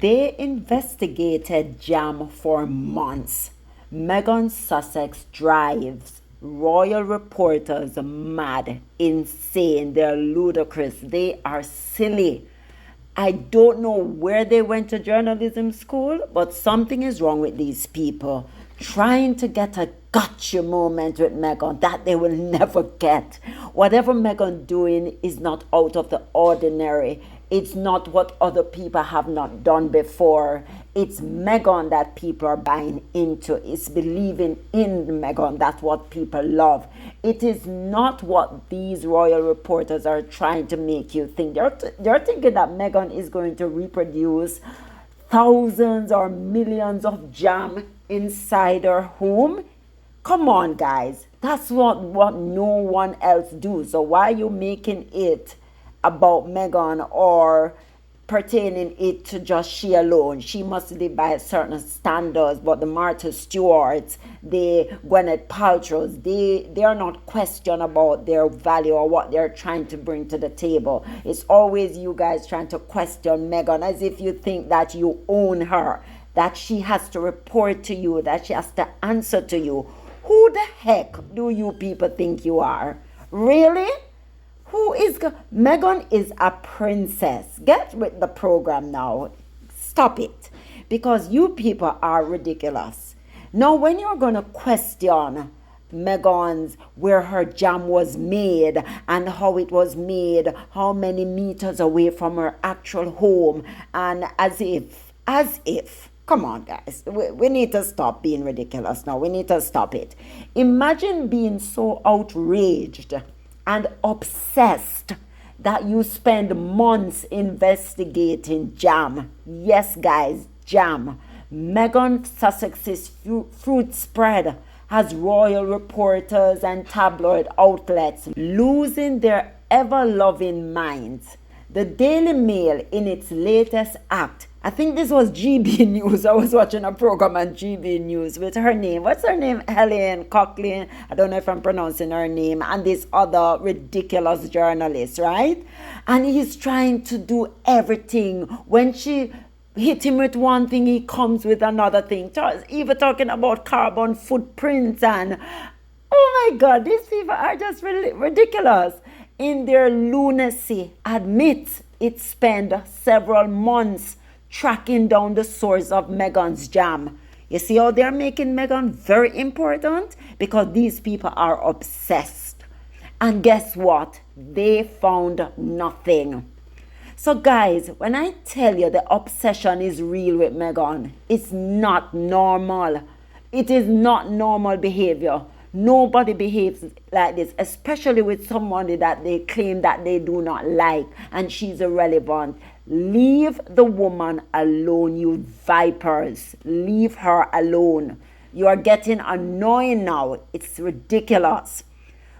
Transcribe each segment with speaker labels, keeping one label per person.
Speaker 1: They investigated jam for months. Meghan Sussex drives royal reporters mad, insane, they're ludicrous, they are silly. I don't know where they went to journalism school, but something is wrong with these people. Trying to get a gotcha moment with Meghan that they will never get. Whatever Meghan doing is not out of the ordinary. It's not what other people have not done before. It's Meghan that people are buying into. It's believing in Meghan. That's what people love. It is not what these royal reporters are trying to make you think. They're thinking that Meghan is going to reproduce thousands or millions of jam inside her home. Come on, guys. That's what no one else do. So why are you making it about Meghan or pertaining it to just she alone? She must live by certain standards, but the Martha Stewarts, the Gwyneth Paltrows, they are not questioned about their value or what they're trying to bring to the table. It's always you guys trying to question Meghan as if you think that you own her, that she has to report to you, that she has to answer to you. Who the heck do you people think you are? Really? Meghan is a princess. Get with the program now. Stop it. Because you people are ridiculous. Now, when you're going to question Meghan's, where her jam was made and how it was made, how many meters away from her actual home, and as if, come on, guys. We need to stop being ridiculous now. We need to stop it. Imagine being so outraged and obsessed that you spend months investigating jam. Yes, guys, jam. Meghan Sussex's fruit spread has royal reporters and tabloid outlets losing their ever-loving minds. The Daily Mail, in its latest act, I think this was GB News. I was watching a program on GB News with her name. What's her name? Helen Coughlin. I don't know if I'm pronouncing her name. And this other ridiculous journalist, right? And he's trying to do everything. When she hit him with one thing, he comes with another thing. Even talking about carbon footprints and, oh my God, these people are just really ridiculous. In their lunacy, admits it spent several months tracking down the source of Meghan's jam. You see how they're making Meghan very important? Because these people are obsessed. And guess what? They found nothing. So guys, when I tell you the obsession is real with Meghan, it's not normal. It is not normal behavior. Nobody behaves like this, especially with somebody that they claim that they do not like and she's irrelevant. Leave the woman alone, you vipers. Leave her alone. You are getting annoying now. It's ridiculous,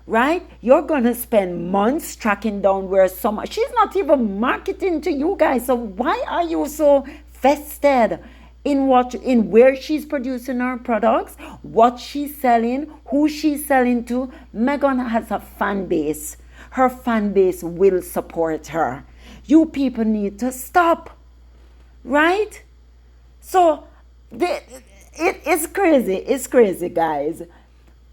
Speaker 1: right? You're going to spend months tracking down where she's not even marketing to you guys. So why are you so vested in where she's producing her products, what she's selling, who she's selling to? Meghan has a fan base. Her fan base will support her. You people need to stop, right? So it's crazy. It's crazy, guys.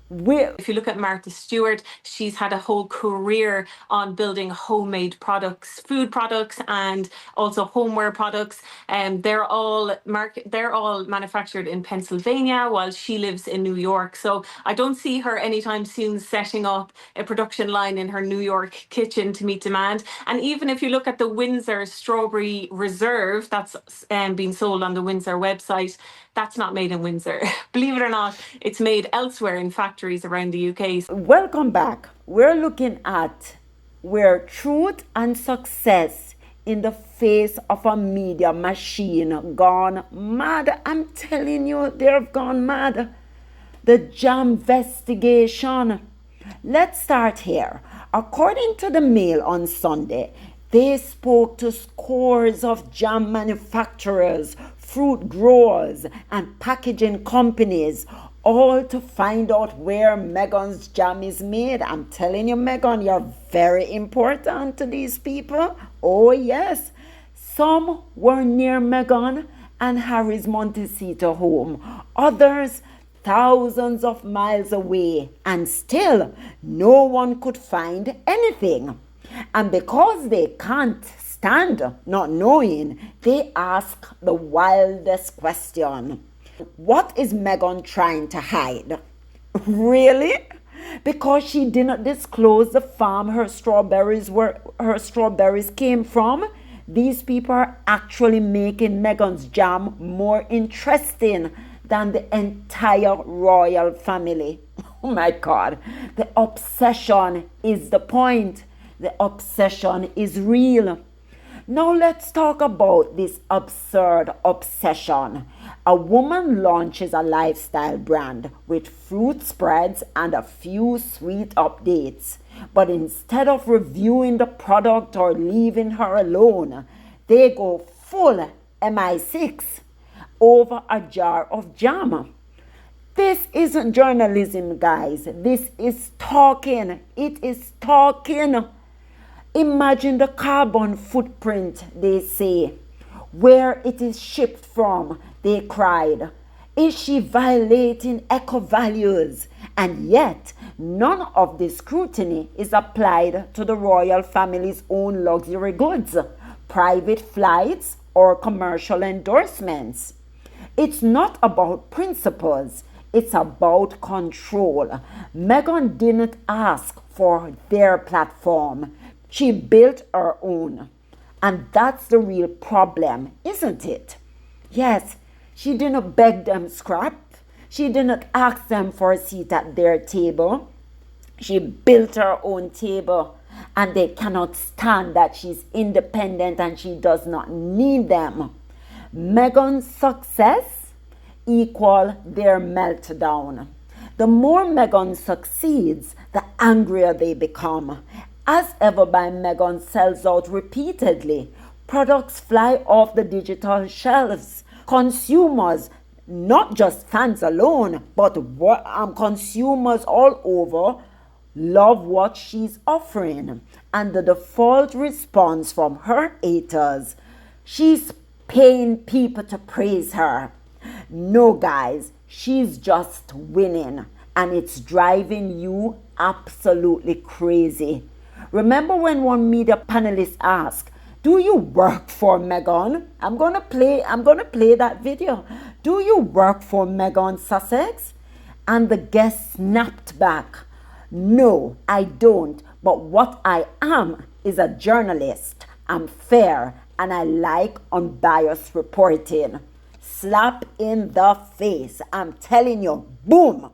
Speaker 2: If you look at Martha Stewart, she's had a whole career on building homemade products, food products, and also homeware products. And they're all manufactured in Pennsylvania, while she lives in New York. So I don't see her anytime soon setting up a production line in her New York kitchen to meet demand. And even if you look at the Windsor Strawberry Reserve, that's being sold on the Windsor website, that's not made in Windsor. Believe it or not, it's made elsewhere in factories around the UK.
Speaker 1: Welcome back. We're looking at where truth and success in the face of a media machine gone mad. I'm telling you, they've gone mad. The Jamvestigation. Let's start here. According to the Mail on Sunday, they spoke to scores of jam manufacturers, fruit growers, and packaging companies, all to find out where Meghan's jam is made. I'm telling you, Meghan, you're very important to these people. Oh, yes. Some were near Meghan and Harry's Montecito home, others thousands of miles away, and still no one could find anything. And because they can't stand not knowing, they ask the wildest question. What is Meghan trying to hide? Really? Because she didn't disclose the farm her strawberries came from? These people are actually making Meghan's jam more interesting than the entire royal family. Oh my God. The obsession is the point. The obsession is real. Now let's talk about this absurd obsession. A woman launches a lifestyle brand with fruit spreads and a few sweet updates. But instead of reviewing the product or leaving her alone, they go full MI6 over a jar of jam. This isn't journalism, guys. This is talking. It is talking. Imagine the carbon footprint, they say. Where it is shipped from, they cried. Is she violating eco values? And yet, none of this scrutiny is applied to the royal family's own luxury goods, private flights, or commercial endorsements. It's not about principles. It's about control. Meghan didn't ask for their platform. She built her own. And that's the real problem, isn't it? Yes, she didn't beg them scrap. She didn't ask them for a seat at their table. She built her own table. And they cannot stand that she's independent and she does not need them. Meghan's success equal their meltdown. The more Meghan succeeds, the angrier they become. As Ever by Meghan sells out repeatedly. Products fly off the digital shelves. Consumers, not just fans alone, but consumers all over, love what she's offering. And the default response from her haters, she's paying people to praise her. No, guys, she's just winning. And it's driving you absolutely crazy. Remember when one media panelist asked, do you work for Meghan? I'm gonna play that video. Do you work for Meghan Sussex? And the guest snapped back, no, I don't. But what I am is a journalist. I'm fair and I like unbiased reporting. Slap in the face. I'm telling you, boom.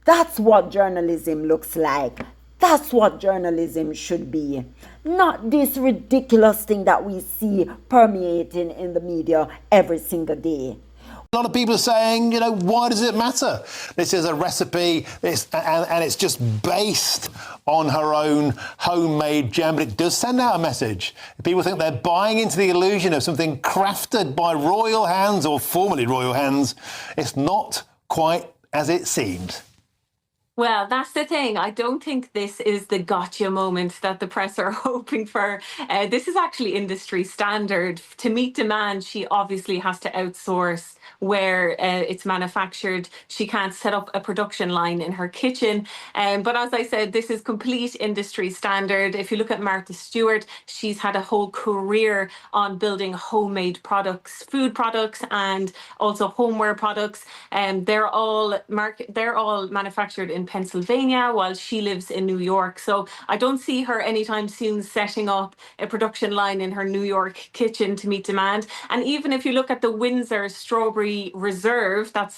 Speaker 1: That's what journalism looks like. That's what journalism should be. Not this ridiculous thing that we see permeating in the media every single day.
Speaker 3: A lot of people are saying, why does it matter? This is a recipe, and it's just based on her own homemade jam, but it does send out a message. People think they're buying into the illusion of something crafted by royal hands or formerly royal hands. It's not quite as it seemed.
Speaker 2: Well, that's the thing. I don't think this is the gotcha moment that the press are hoping for. This is actually industry standard. To meet demand, she obviously has to outsource where it's manufactured. She can't set up a production line in her kitchen. But as I said, this is complete industry standard. If you look at Martha Stewart, she's had a whole career on building homemade products, food products, and also homeware products. They're all manufactured in Pennsylvania while she lives in New York. So I don't see her anytime soon setting up a production line in her New York kitchen to meet demand. And even if you look at the Windsor Strawberry Reserve that's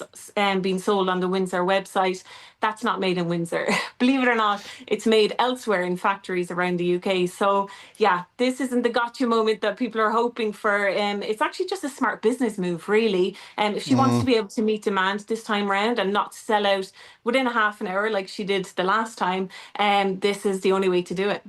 Speaker 2: being sold on the Windsor website, that's not made in Windsor. Believe it or not, it's made elsewhere in factories around the UK. So yeah, this isn't the gotcha moment that people are hoping for. It's actually just a smart business move, really. If she wants to be able to meet demand this time around and not sell out within a half an hour like she did the last time, this is the only way to do it.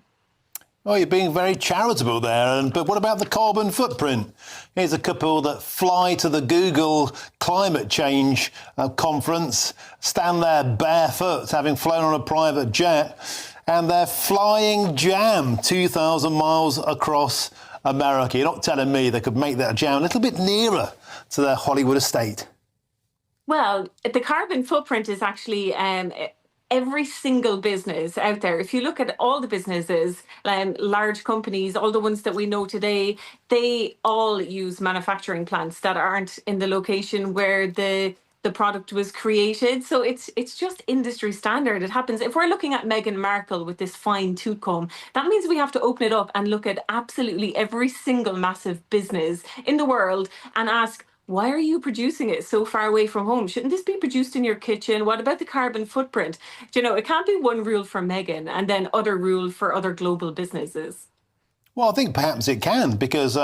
Speaker 3: Oh, you're being very charitable there. But what about the carbon footprint? Here's a couple that fly to the Google climate change conference, stand there barefoot, having flown on a private jet, and they're flying jam 2,000 miles across America. You're not telling me they could make that jam a little bit nearer to their Hollywood estate?
Speaker 2: Well, the carbon footprint is actually every single business out there. If you look at all the businesses, large companies, all the ones that we know today, they all use manufacturing plants that aren't in the location where the product was created. So it's just industry standard. It happens. If we're looking at Meghan Markle with this fine tooth comb, that means we have to open it up and look at absolutely every single massive business in the world and ask, why are you producing it so far away from home? Shouldn't this be produced in your kitchen? What about the carbon footprint? Do you know, it can't be one rule for Meghan and then other rule for other global businesses.
Speaker 3: Well, I think perhaps it can, because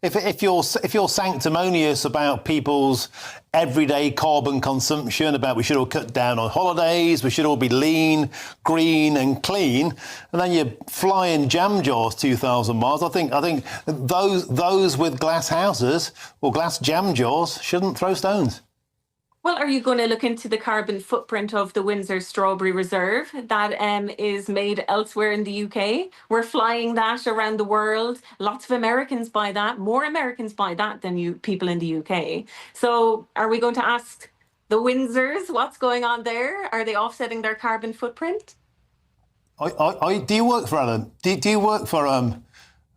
Speaker 3: if you're sanctimonious about people's everyday carbon consumption, about we should all cut down on holidays, we should all be lean, green, and clean, and then you're flying jam jars 2,000 miles, I think those with glass houses or glass jam jars shouldn't throw stones.
Speaker 2: Well, are you going to look into the carbon footprint of the Windsor Strawberry Reserve that is made elsewhere in the UK? We're flying that around the world. Lots of Americans buy that. More Americans buy that than people in the UK. So are we going to ask the Windsors what's going on there? Are they offsetting their carbon footprint?
Speaker 3: Do you work for Alan? Do you work for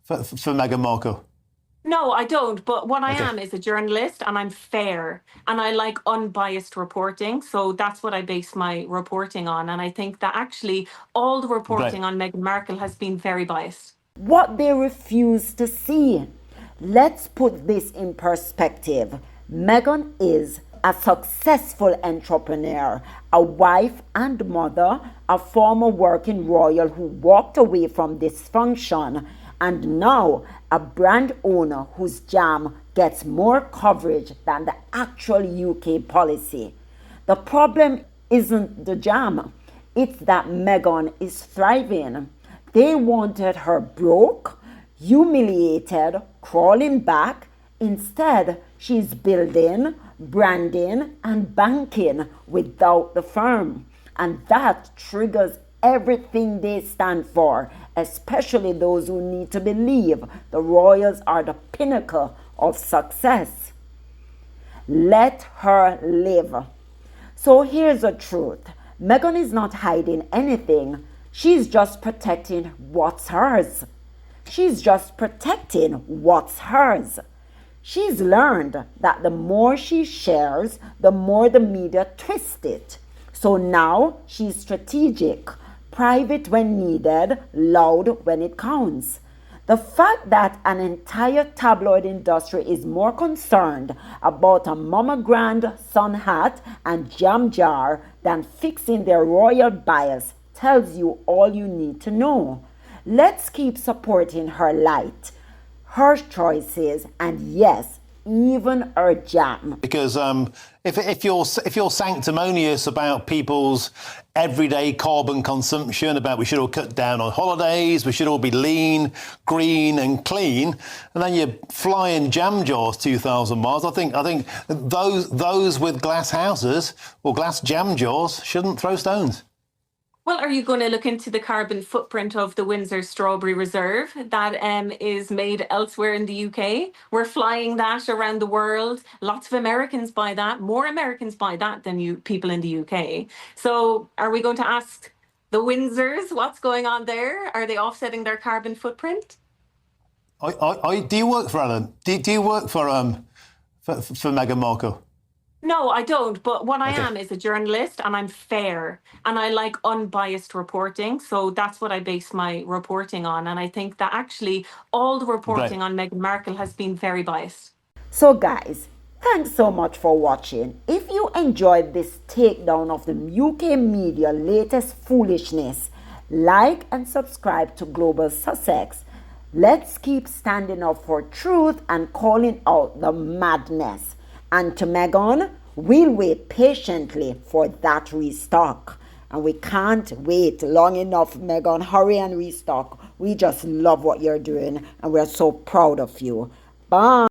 Speaker 3: Meghan Markle?
Speaker 2: No, I don't. But what I am is a journalist, and I'm fair, and I like unbiased reporting. So that's what I base my reporting on. And I think that actually all the reporting on Meghan Markle has been very biased.
Speaker 1: What they refuse to see. Let's put this in perspective. Meghan is a successful entrepreneur, a wife and mother, a former working royal who walked away from dysfunction, and now a brand owner whose jam gets more coverage than the actual UK policy. The problem isn't the jam, it's that Meghan is thriving. They wanted her broke, humiliated, crawling back. Instead, she's building, branding, and banking without the firm. And that triggers everything they stand for, especially those who need to believe the royals are the pinnacle of success. Let her live. So here's the truth. Meghan is not hiding anything. She's just protecting what's hers. She's just protecting what's hers. She's learned that the more she shares, the more the media twist it. So now she's strategic, private when needed, loud when it counts. The fact that an entire tabloid industry is more concerned about a mama grand sun hat and jam jar than fixing their royal bias tells you all you need to know. Let's keep supporting her light, her choices, and yes, even her jam.
Speaker 3: Because if you're sanctimonious about people's everyday carbon consumption, about we should all cut down on holidays, we should all be lean, green, and clean, and then you're flying jam jars 2,000 miles, I think those with glass houses or glass jam jars shouldn't throw stones.
Speaker 2: Well, are you going to look into the carbon footprint of the Windsor Strawberry Reserve that is made elsewhere in the UK? We're flying that around the world. Lots of Americans buy that. More Americans buy that than people in the UK. So are we going to ask the Windsors what's going on there? Are they offsetting their carbon footprint?
Speaker 3: Do you work for Alan? Do you work for Meghan Markle?
Speaker 2: No, I don't. But what I am is a journalist, and I'm fair, and I like unbiased reporting. So that's what I base my reporting on. And I think that actually all the reporting on Meghan Markle has been very biased.
Speaker 1: So guys, thanks so much for watching. If you enjoyed this takedown of the UK media latest foolishness, like and subscribe to Global Sussex. Let's keep standing up for truth and calling out the madness. And to Meghan, we'll wait patiently for that restock. And we can't wait long enough, Meghan. Hurry and restock. We just love what you're doing, and we're so proud of you. Bye.